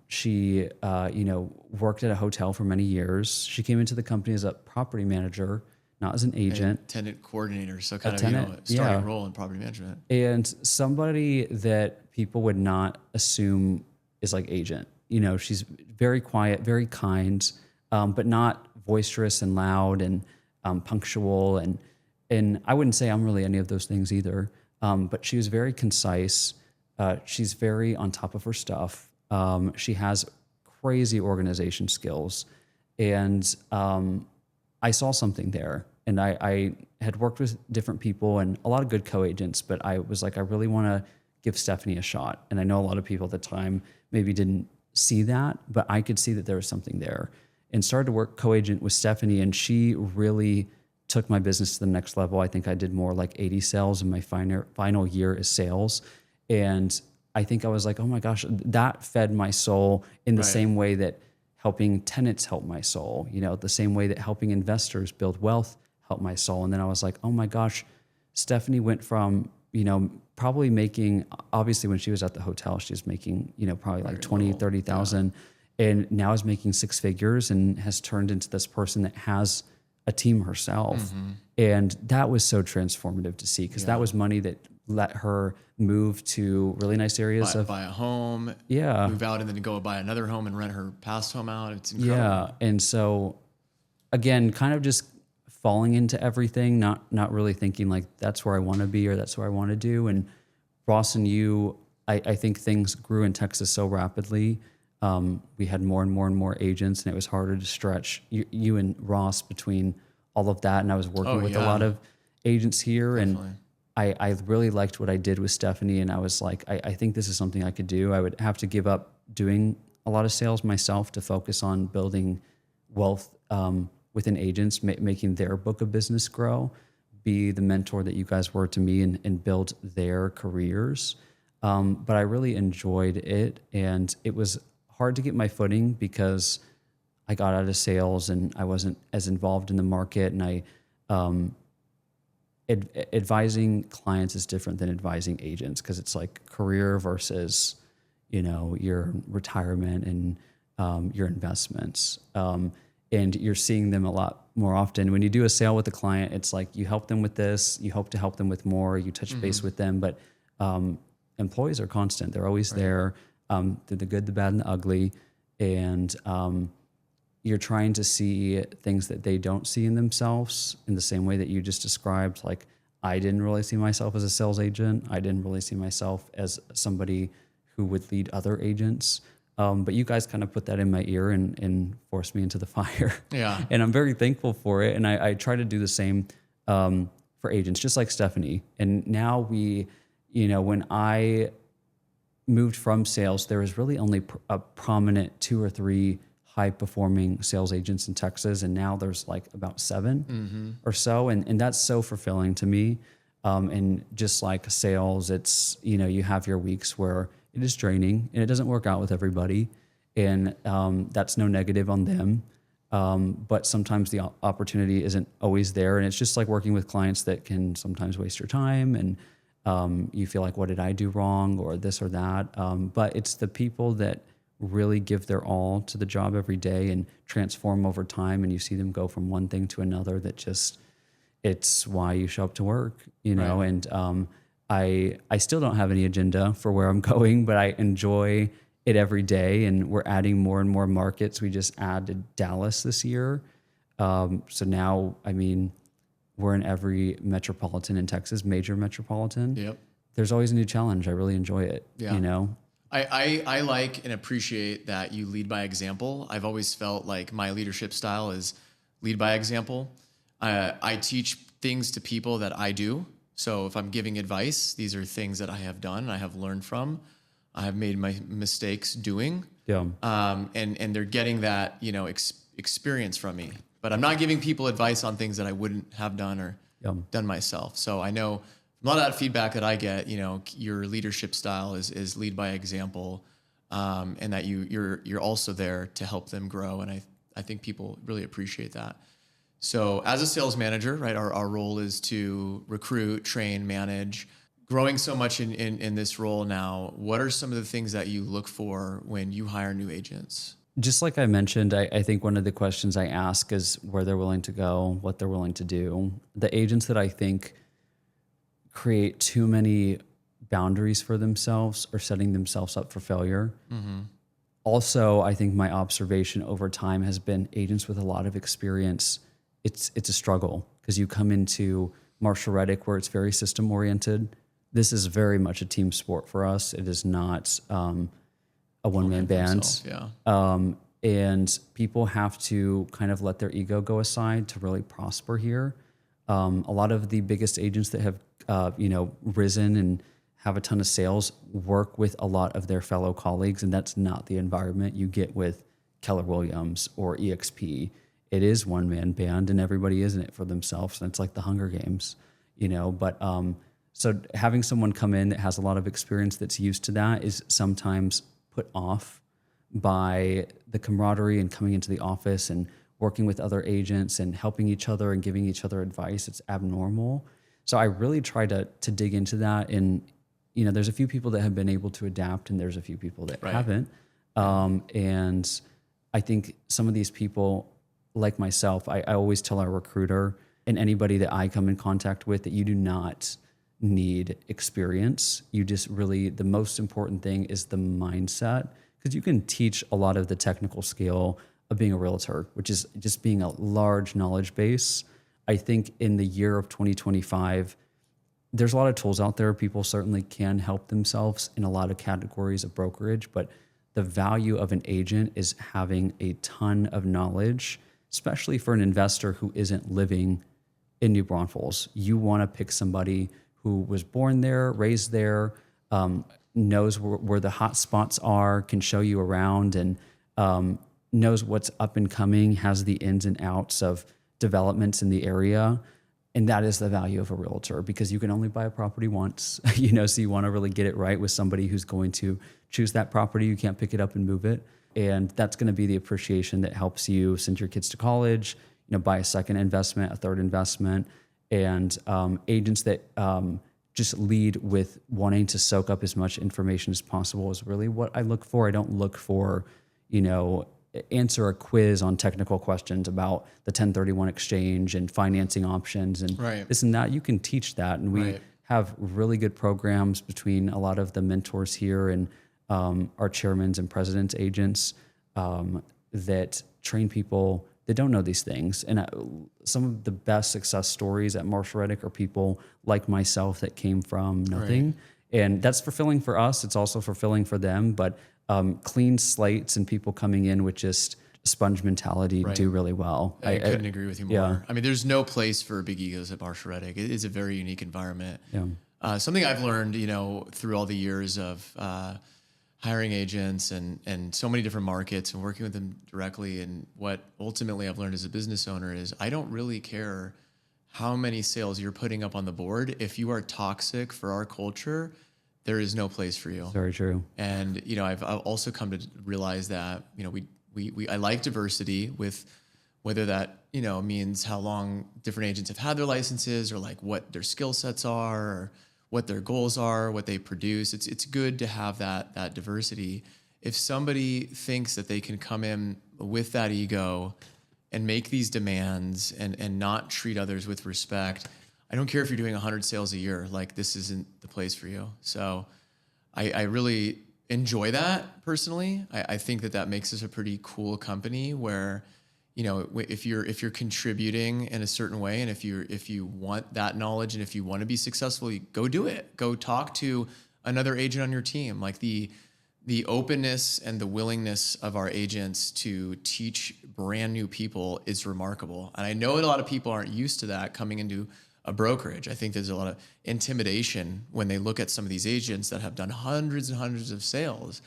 She, worked at a hotel for many years. She came into the company as a property manager, not as an agent. And tenant coordinator. So kind of, starting role in property management. And somebody that people would not assume is like agent. She's very quiet, very kind, but not boisterous and loud and punctual. And I wouldn't say I'm really any of those things either. But she was very concise. She's very on top of her stuff. She has crazy organization skills. And I saw something there. And I had worked with different people and a lot of good co-agents, but I was like, I really want to give Stephanie a shot. And I know a lot of people at the time maybe didn't see that, but I could see that there was something there and started to work co-agent with Stephanie. And she really took my business to the next level. I think I did more like 80 sales in my final year as sales. And I think I was like, oh my gosh, that fed my soul in the same way that helping tenants helped my soul, the same way that helping investors build wealth helped my soul. And then I was like, oh my gosh, Stephanie went from, probably making, obviously when she was at the hotel, she was making, probably like 20, 30,000 and now is making 6 figures and has turned into this person that has a team herself. And that was so transformative to see because that was money that let her move to really nice areas buy a home, move out and then go buy another home and rent her past home out. It's incredible. Yeah. And so again, kind of just falling into everything, not really thinking like that's where I want to be or that's what I want to do. And Ross and you, I think things grew in Texas so rapidly. We had more and more and more agents, and it was harder to stretch you and Ross between all of that. And I was working with a lot of agents here. Definitely. And I really liked what I did with Stephanie. And I was like, I think this is something I could do. I would have to give up doing a lot of sales myself to focus on building wealth within agents, making their book of business grow, be the mentor that you guys were to me and build their careers. But I really enjoyed it. And it was hard to get my footing because I got out of sales and I wasn't as involved in the market. And advising clients is different than advising agents, because it's like career versus, your retirement and your investments. And you're seeing them a lot more often. When you do a sale with a client, it's like you help them with this, you hope to help them with more, you touch base with them, but employees are constant. They're always there. They're the good, the bad, and the ugly. And you're trying to see things that they don't see in themselves in the same way that you just described. Like, I didn't really see myself as a sales agent. I didn't really see myself as somebody who would lead other agents. But you guys kind of put that in my ear and forced me into the fire. Yeah. And I'm very thankful for it. And I try to do the same for agents, just like Stephanie. And now when I moved from sales, there was really only a prominent 2 or 3 high-performing sales agents in Texas, and now there's like about 7 or so, and that's so fulfilling to me. And just like sales, it's, you have your weeks where it is draining and it doesn't work out with everybody, and that's no negative on them. But sometimes the opportunity isn't always there, and it's just like working with clients that can sometimes waste your time, and you feel like, what did I do wrong, or this or that? But it's the people that really give their all to the job every day and transform over time, and you see them go from one thing to another, that just, it's why you show up to work, Right. And I still don't have any agenda for where I'm going, but I enjoy it every day, and we're adding more and more markets. We just added Dallas this year. So now, we're in every metropolitan in Texas, major metropolitan. Yep. There's always a new challenge. I really enjoy it, Yeah. I like and appreciate that you lead by example. I've always felt like my leadership style is lead by example. I teach things to people that I do. So if I'm giving advice, these are things that I have done, I have learned from, I have made my mistakes doing. Yeah. And they're getting that, experience from me. But I'm not giving people advice on things that I wouldn't have done or done myself. So I know a lot of that feedback that I get, your leadership style is lead by example, and that you're also there to help them grow. And I think people really appreciate that. So as a sales manager, right, our role is to recruit, train, manage. Growing so much in this role now, what are some of the things that you look for when you hire new agents? Just like I mentioned, I think one of the questions I ask is where they're willing to go, what they're willing to do. The agents that I think create too many boundaries for themselves are setting themselves up for failure. Also, I think my observation over time has been agents with a lot of experience, it's a struggle, because you come into Marshall Reddick where it's very system oriented. This is very much a team sport for us. It is not a one-man band. And people have to kind of let their ego go aside to really prosper here. A lot of the biggest agents that have risen and have a ton of sales work with a lot of their fellow colleagues, and that's not the environment you get with Keller Williams or EXP. It is one-man band, and everybody is in it for themselves, and it's like the Hunger Games, But so having someone come in that has a lot of experience that's used to that is sometimes put off by the camaraderie and coming into the office and working with other agents and helping each other and giving each other advice. It's abnormal. So I really try to dig into that. And, there's a few people that have been able to adapt, and there's a few people that haven't. And I think some of these people, like myself, I always tell our recruiter and anybody that I come in contact with that you do not need experience. You just really, the most important thing is the mindset, because you can teach a lot of the technical skill of being a realtor, which is just being a large knowledge base. I think in the year of 2025, there's a lot of tools out there. People certainly can help themselves in a lot of categories of brokerage, but the value of an agent is having a ton of knowledge, especially for an investor who isn't living in New Braunfels. You want to pick somebody who was born there, raised there, knows where the hot spots are, can show you around, and knows what's up and coming, has the ins and outs of developments in the area. And that is the value of a realtor, because you can only buy a property once, so you want to really get it right with somebody who's going to choose that property. You can't pick it up and move it. And that's going to be the appreciation that helps you send your kids to college, buy a second investment, a third investment. and agents that just lead with wanting to soak up as much information as possible is really what I look for. I don't look for, answer a quiz on technical questions about the 1031 exchange and financing options and this and that. You can teach that. And we have really good programs between a lot of the mentors here and our chairman's and president's agents that train people that don't know these things. And some of the best success stories at Marshall Reddick are people like myself that came from nothing. And that's fulfilling for us. It's also fulfilling for them. But clean slates and people coming in with just sponge mentality do really well. I couldn't agree with you more. Yeah. I mean, there's no place for big egos at Marshall Reddick. It is a very unique environment. Yeah. Something I've learned, through all the years of hiring agents and so many different markets and working with them directly. And what ultimately I've learned as a business owner is I don't really care how many sales you're putting up on the board. If you are toxic for our culture, there is no place for you. Very true. And, I've also come to realize that, I like diversity with whether that, means how long different agents have had their licenses or like what their skill sets are or what their goals are, what they produce. It's good to have that diversity. If somebody thinks that they can come in with that ego and make these demands and not treat others with respect, I don't care if you're doing 100 sales a year, like this isn't the place for you. So I really enjoy that personally. I think that makes us a pretty cool company where, if you're contributing in a certain way, and if you want that knowledge and if you want to be successful, you go do it. Go talk to another agent on your team. Like the openness and the willingness of our agents to teach brand new people is remarkable. And I know a lot of people aren't used to that coming into a brokerage. I think there's a lot of intimidation when they look at some of these agents that have done hundreds and hundreds of sales.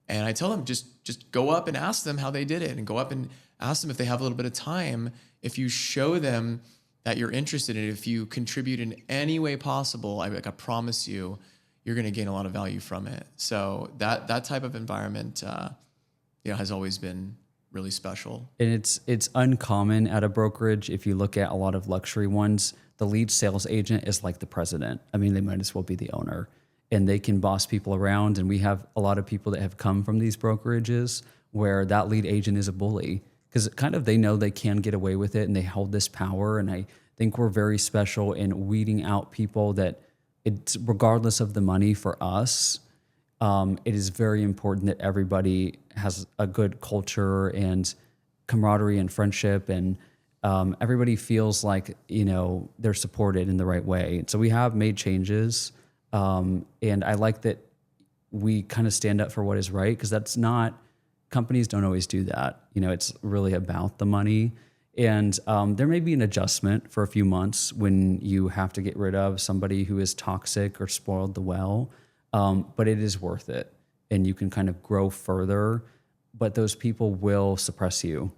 And I tell them, just go up and ask them how they did it, and go up and ask them if they have a little bit of time. If you show them that you're interested in it, if you contribute in any way possible, I promise you, you're going to gain a lot of value from it. So that type of environment, has always been really special. And it's uncommon at a brokerage. If you look at a lot of luxury ones, the lead sales agent is like the president. I mean, they might as well be the owner, and they can boss people around. And we have a lot of people that have come from these brokerages where that lead agent is a bully because kind of they know they can get away with it and they hold this power. And I think we're very special in weeding out people that it's regardless of the money for us. It is very important that everybody has a good culture and camaraderie and friendship, and everybody feels like, they're supported in the right way. So we have made changes. And I like that we kind of stand up for what is right, because companies don't always do that. It's really about the money. And there may be an adjustment for a few months when you have to get rid of somebody who is toxic or spoiled the well, but it is worth it. And you can kind of grow further, but those people will suppress you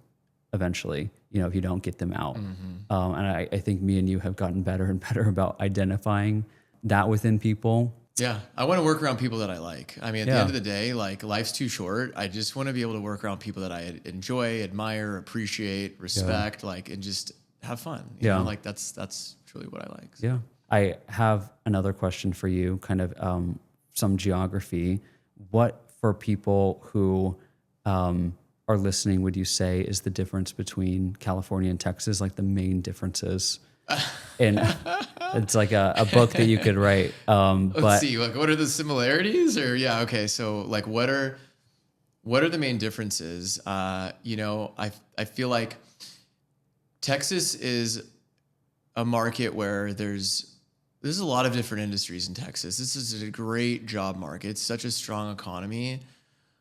eventually, if you don't get them out. Mm-hmm. And I think me and you have gotten better and better about identifying that within people. Yeah. I want to work around people that I like. I mean, at the end of the day, like life's too short. I just want to be able to work around people that I enjoy, admire, appreciate, respect, and just have fun. You know, like that's truly what I like. So. Yeah. I have another question for you, kind of some geography. What for people who are listening would you say is the difference between California and Texas, like the main differences? And it's like a book that you could write. Let's see, like what are the similarities? Or okay. So like what are the main differences? I feel like Texas is a market where there's a lot of different industries in Texas. This is a great job market. It's such a strong economy.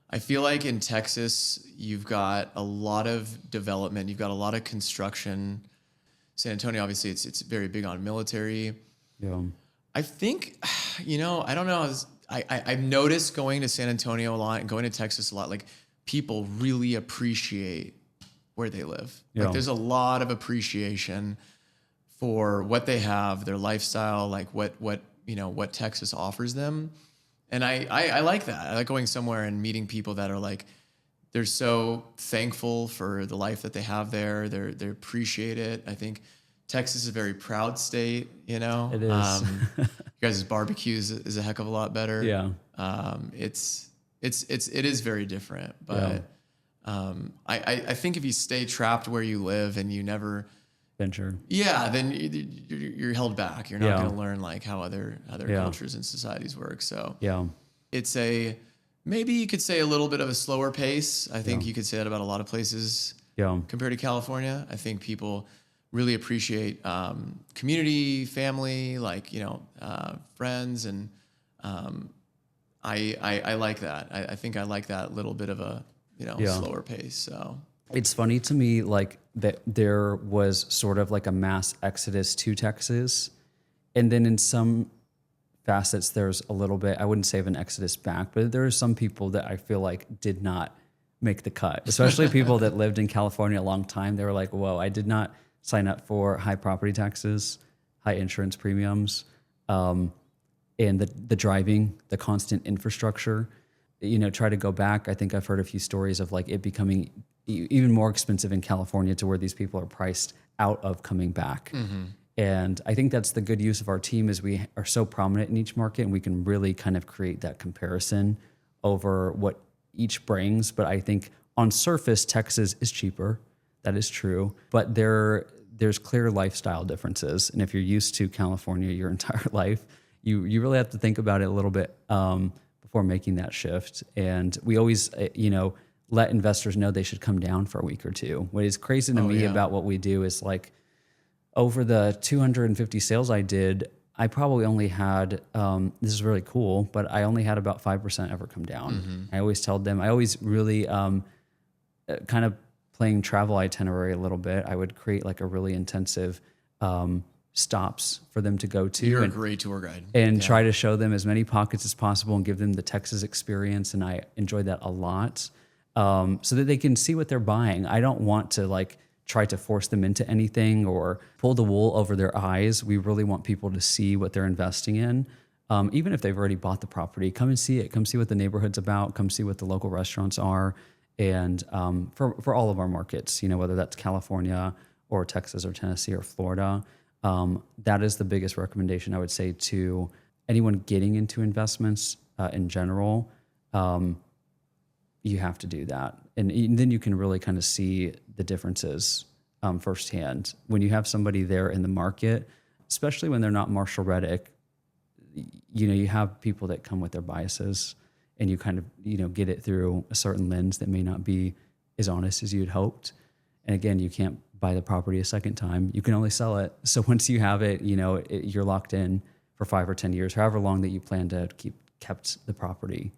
I feel like in Texas, you've got a lot of development. You've got a lot of construction. San Antonio, obviously, it's very big on military. Yeah. I think, I don't know. I've noticed going to San Antonio a lot and going to Texas a lot, like people really appreciate where they live. Yeah. Like there's a lot of appreciation for what they have, their lifestyle, like what Texas offers them. And I like that. I like going somewhere and meeting people that are like, they're so thankful for the life that they have there. They appreciate it. I think Texas is a very proud state, you know. It is. You guys' barbecues is a heck of a lot better. Yeah. It is very different, but I think if you stay trapped where you live and you never Venture. then you're held back. You're not going to learn like how other cultures and societies work. So it's maybe you could say a little bit of a slower pace. I think you could say that about a lot of places compared to California. I think people really appreciate community, family, like, you know, friends. And I like that. I think I like that little bit of a, you know, slower pace. So it's funny to me, like that there was sort of like a mass exodus to Texas. And then in some facets, there's a little bit, I wouldn't say of an exodus back, but there are some people that I feel like did not make the cut, especially people that lived in California a long time. They were like, whoa, I did not sign up for high property taxes, high insurance premiums, and the driving, the constant infrastructure. You know, try to go back. I think I've heard a few stories of like it becoming even more expensive in California to where these people are priced out of coming back. Mm-hmm. And I think that's the good use of our team is we are so prominent in each market and we can really kind of create that comparison over what each brings. But I think on surface, Texas is cheaper. That is true. But there's clear lifestyle differences. And if you're used to California your entire life, you really have to think about it a little bit before making that shift. And we always, let investors know they should come down for a week or two. What is crazy to me about what we do is like over the 250 sales I did, I probably only had, this is really cool, but I only had about 5% ever come down. Mm-hmm. I always told them, I always really kind of playing travel itinerary a little bit. I would create like a really intensive stops for them to go to. You're a great tour guide. And try to show them as many pockets as possible and give them the Texas experience. And I enjoy that a lot so that they can see what they're buying. I don't want to like try to force them into anything or pull the wool over their eyes. We really want people to see what they're investing in. Even if they've already bought the property, come and see it. Come see what the neighborhood's about. Come see what the local restaurants are. And for all of our markets, whether that's California or Texas or Tennessee or Florida, that is the biggest recommendation I would say to anyone getting into investments in general. You have to do that. And then you can really kind of see the differences firsthand. When you have somebody there in the market, especially when they're not Marshall Reddick, you have people that come with their biases and you kind of, get it through a certain lens that may not be as honest as you'd hoped. And again, you can't buy the property a second time. You can only sell it. So once you have it, you're locked in for 5 or 10 years, however long that you plan to kept the property.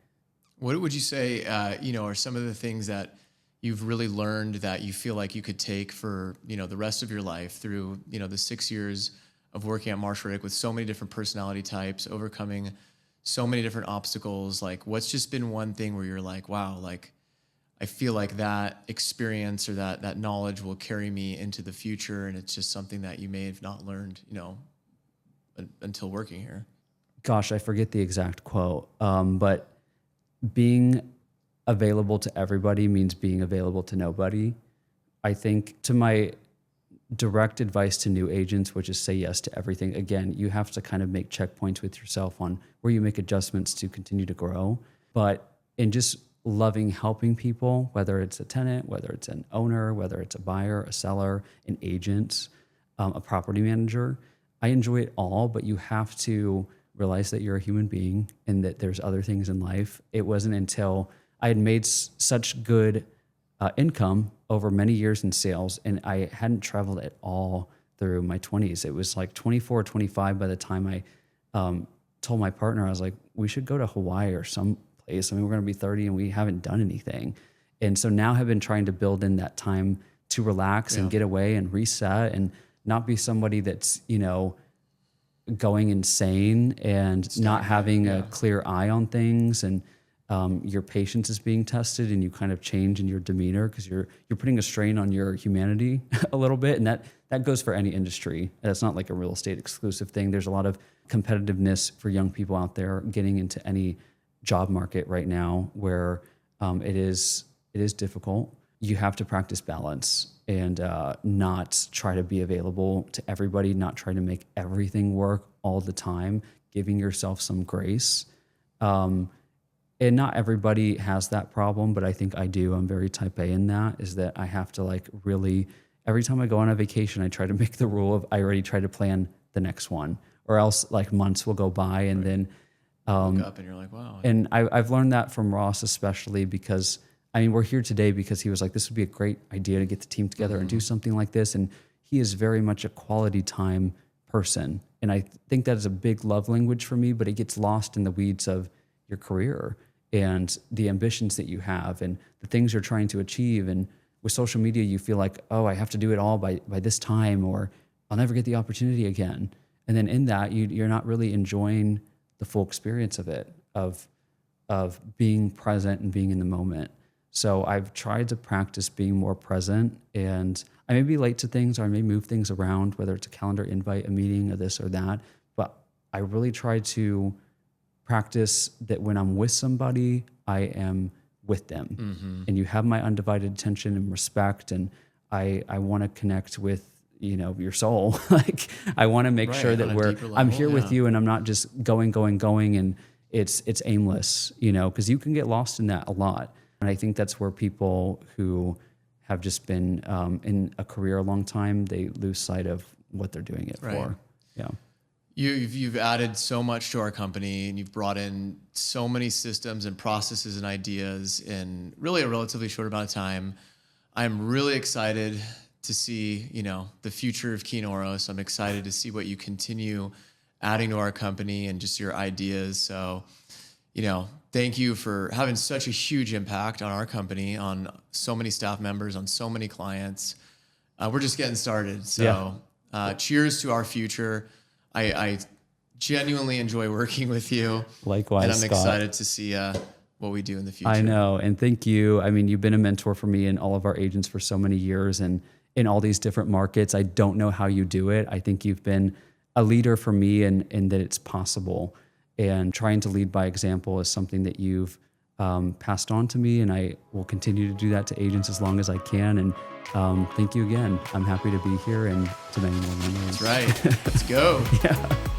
What would you say, are some of the things that you've really learned that you feel like you could take for, the rest of your life through, the 6 years of working at Marshall Reddick with so many different personality types, overcoming so many different obstacles? Like, what's just been one thing where you're like, wow, like, I feel like that experience or that knowledge will carry me into the future, and it's just something that you may have not learned, until working here? Gosh, I forget the exact quote, but being available to everybody means being available to nobody. I think to my direct advice to new agents, which is say yes to everything. Again, you have to kind of make checkpoints with yourself on where you make adjustments to continue to grow. But in just loving helping people, whether it's a tenant, whether it's an owner, whether it's a buyer, a seller, an agent, a property manager, I enjoy it all, but you have to realize that you're a human being and that there's other things in life. It wasn't until I had made such good income over many years in sales and I hadn't traveled at all through my 20s. It was like 24, 25 by the time I told my partner, I was like, we should go to Hawaii or some place. I mean, we're going to be 30 and we haven't done anything. And so now have been trying to build in that time to relax and get away and reset and not be somebody that's, going insane and not having a clear eye on things, and your patience is being tested and you kind of change in your demeanor because you're putting a strain on your humanity a little bit. And that goes for any industry. That's not like a real estate exclusive thing. There's a lot of competitiveness for young people out there getting into any job market right now where it is difficult. you have to practice balance and not try to be available to everybody, not try to make everything work all the time, giving yourself some grace. And not everybody has that problem, but I think I do. I'm very type A in that, is that I have to like really, every time I go on a vacation, I try to make the rule of I already try to plan the next one, or else like months will go by and then Look up and you're like, wow. and I've learned that from Ross, especially because, I mean, we're here today because he was like, this would be a great idea to get the team together and do something like this. And he is very much a quality time person. And I think that is a big love language for me, but it gets lost in the weeds of your career and the ambitions that you have and the things you're trying to achieve. And with social media, you feel like, oh, I have to do it all by this time, or I'll never get the opportunity again. And then in that, you're not really enjoying the full experience of it, of being present and being in the moment. So I've tried to practice being more present, and I may be late to things, or I may move things around, whether it's a calendar invite, a meeting, or this or that. But I really try to practice that when I'm with somebody, I am with them, and you have my undivided attention and respect. And I want to connect with, you know, your soul. Like I want to make sure that I'm here with you, and I'm not just going, and it's aimless, you know, because you can get lost in that a lot. And I think that's where people who have just been in a career a long time, they lose sight of what they're doing it for. Yeah. You've added so much to our company, and you've brought in so many systems and processes and ideas in really a relatively short amount of time. I'm really excited to see, you know, the future of Kein Oros. I'm excited to see what you continue adding to our company and just your ideas. So, you know, thank you for having such a huge impact on our company, on so many staff members, on so many clients. We're just getting started. So cheers to our future. I genuinely enjoy working with you. Likewise, and I'm Scott. excited to see what we do in the future. I know. And thank you. I mean, you've been a mentor for me and all of our agents for so many years, and in all these different markets. I don't know how you do it. I think you've been a leader for me, and that it's possible. And trying to lead by example is something that you've passed on to me, and I will continue to do that to agents as long as I can. And thank you again. I'm happy to be here and to many more memories. That's right. Let's go. Yeah.